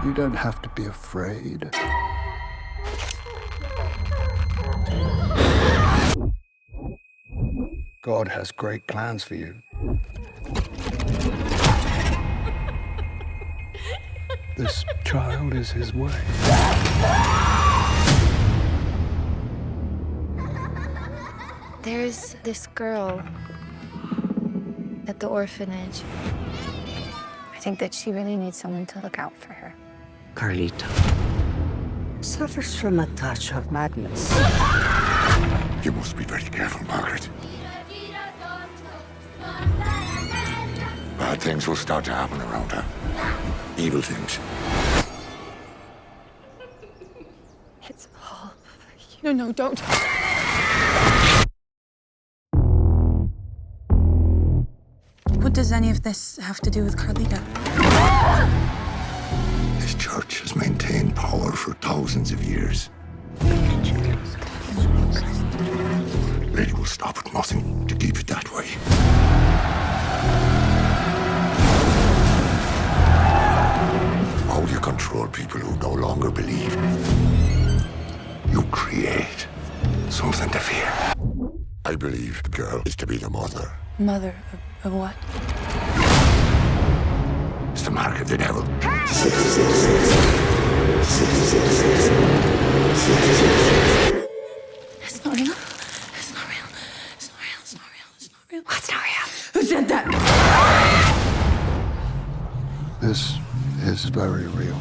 You don't have to be afraid. God has great plans for you. This child is his way. There's this girl at the orphanage. I think that she really needs someone to look out for her. Carlita suffers from a touch of madness. You must be very careful, Margaret. Bad things will start to happen around her. Evil things. It's all... No, don't. What does any of this have to do with Carlita? This church has maintained power for thousands of years. Lady will stop at nothing to keep it that way. How do you control people who no longer believe? You create something to fear. I believe the girl is to be the mother. Mother of what? It's the mark of the devil. It's not real. It's not real. It's not real. It's not real. It's not real. What's not real? Who said that? This is very real.